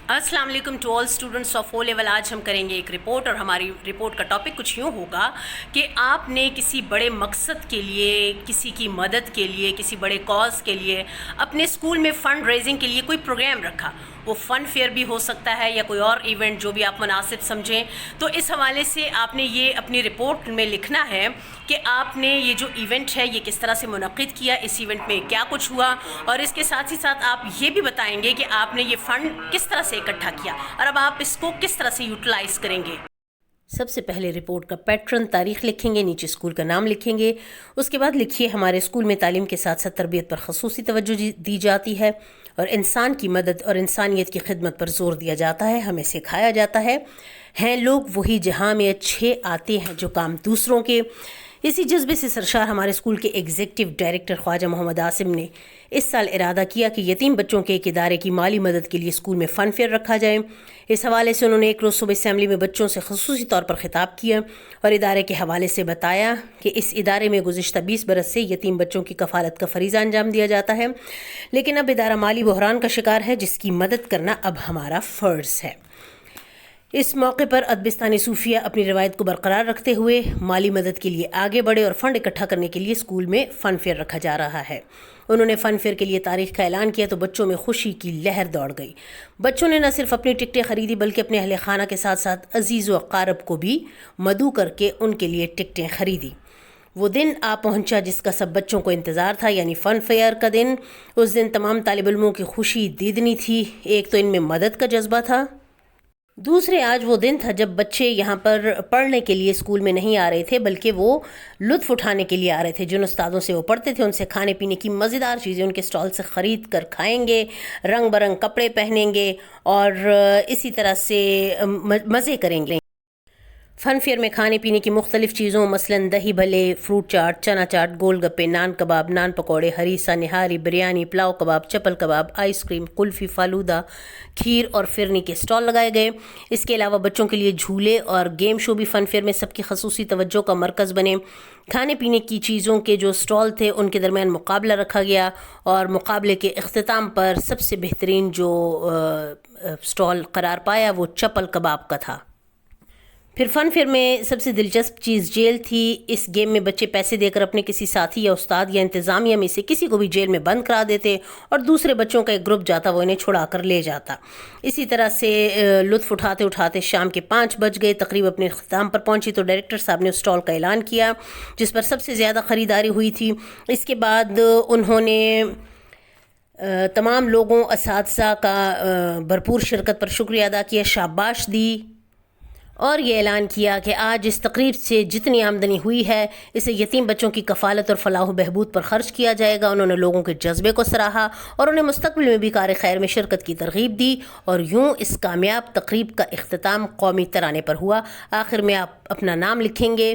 السلام علیکم to all students of O level. آج ہم کریں گے ایک رپورٹ، اور ہماری رپورٹ کا ٹاپک کچھ یوں ہوگا کہ آپ نے کسی بڑے مقصد کے لیے، کسی کی مدد کے لیے، کسی بڑے کاز کے لیے اپنے اسکول میں فنڈ ریزنگ کے لیے کوئی پروگرام رکھا. وہ فن فیئر بھی ہو سکتا ہے یا کوئی اور ایونٹ جو بھی آپ مناسب سمجھیں. تو اس حوالے سے آپ نے یہ اپنی رپورٹ میں لکھنا ہے کہ آپ نے یہ جو ایونٹ ہے یہ کس طرح سے منعقد کیا، اس ایونٹ میں کیا کچھ ہوا، اور اس کے ساتھ ہی ساتھ آپ یہ بھی بتائیں گے کہ آپ نے یہ فنڈ کس طرح سے اکٹھا کیا اور اب آپ اس کو کس طرح سے یوٹیلائز کریں گے. سب سے پہلے رپورٹ کا پیٹرن، تاریخ لکھیں گے، نیچے اسکول کا نام لکھیں گے. اس کے بعد لکھیے ہمارے اسکول میں تعلیم کے ساتھ ساتھ تربیت پر خصوصی توجہ دی جاتی ہے اور انسان کی مدد اور انسانیت کی خدمت پر زور دیا جاتا ہے. ہمیں سکھایا جاتا ہے ہیں لوگ وہی جہاں میں اچھے آتے ہیں جو کام دوسروں کے. اسی جذبے سے سرشار ہمارے اسکول کے ایگزیکٹو ڈائریکٹر خواجہ محمد عاصم نے اس سال ارادہ کیا کہ یتیم بچوں کے ایک ادارے کی مالی مدد کے لیے اسکول میں فن فیئر رکھا جائے. اس حوالے سے انہوں نے ایک روز صبح اسمبلی میں بچوں سے خصوصی طور پر خطاب کیا اور ادارے کے حوالے سے بتایا کہ اس ادارے میں گزشتہ 20 برس سے یتیم بچوں کی کفالت کا فریضہ انجام دیا جاتا ہے، لیکن اب ادارہ مالی بحران کا شکار ہے جس کی مدد کرنا اب ہمارا فرض ہے. اس موقع پر ادبستانی صوفیہ اپنی روایت کو برقرار رکھتے ہوئے مالی مدد کے لیے آگے بڑھے اور فنڈ اکٹھا کرنے کے لیے اسکول میں فن فیئر رکھا جا رہا ہے. انہوں نے فن فیئر کے لیے تاریخ کا اعلان کیا تو بچوں میں خوشی کی لہر دوڑ گئی. بچوں نے نہ صرف اپنی ٹکٹیں خریدی بلکہ اپنے اہل خانہ کے ساتھ ساتھ عزیز و اقارب کو بھی مدعو کر کے ان کے لیے ٹکٹیں خریدی. وہ دن آ پہنچا جس کا سب بچوں کو انتظار تھا، یعنی فن فیئر کا دن. اس دن تمام طالب علموں کی خوشی دیدنی تھی. ایک تو ان میں مدد کا جذبہ تھا، دوسرے آج وہ دن تھا جب بچے یہاں پر پڑھنے کے لیے اسکول میں نہیں آ رہے تھے بلکہ وہ لطف اٹھانے کے لیے آ رہے تھے. جن استادوں سے وہ پڑھتے تھے ان سے کھانے پینے کی مزیدار چیزیں ان کے اسٹال سے خرید کر کھائیں گے، رنگ برنگ کپڑے پہنیں گے اور اسی طرح سے مزے کریں گے. فن فیئر میں کھانے پینے کی مختلف چیزوں مثلاً دہی بھلے، فروٹ چاٹ، چنا چاٹ، گول گپے، نان کباب، نان پکوڑے، ہریسہ، نہاری، بریانی، پلاؤ کباب، چپل کباب، آئس کریم، کلفی، فالودہ، کھیر اور فرنی کے اسٹال لگائے گئے. اس کے علاوہ بچوں کے لیے جھولے اور گیم شو بھی فن فیئر میں سب کی خصوصی توجہ کا مرکز بنے. کھانے پینے کی چیزوں کے جو اسٹال تھے ان کے درمیان مقابلہ رکھا گیا اور مقابلے کے اختتام پر سب سے بہترین جو اسٹال قرار پایا وہ چپل کباب کا تھا. پھر فن فیئر میں سب سے دلچسپ چیز جیل تھی. اس گیم میں بچے پیسے دے کر اپنے کسی ساتھی یا استاد یا انتظامیہ میں سے کسی کو بھی جیل میں بند کرا دیتے اور دوسرے بچوں کا ایک گروپ جاتا وہ انہیں چھڑا کر لے جاتا. اسی طرح سے لطف اٹھاتے اٹھاتے شام کے 5 بج گئے. تقریب اپنے اختتام پر پہنچی تو ڈائریکٹر صاحب نے اس اسٹال کا اعلان کیا جس پر سب سے زیادہ خریداری ہوئی تھی. اس کے بعد انہوں نے تمام لوگوں، اساتذہ کا بھرپور شرکت پر شکریہ ادا کیا، شاباش دی اور یہ اعلان کیا کہ آج اس تقریب سے جتنی آمدنی ہوئی ہے اسے یتیم بچوں کی کفالت اور فلاح و بہبود پر خرچ کیا جائے گا. انہوں نے لوگوں کے جذبے کو سراہا اور انہیں مستقبل میں بھی کار خیر میں شرکت کی ترغیب دی اور یوں اس کامیاب تقریب کا اختتام قومی ترانے پر ہوا. آخر میں آپ اپنا نام لکھیں گے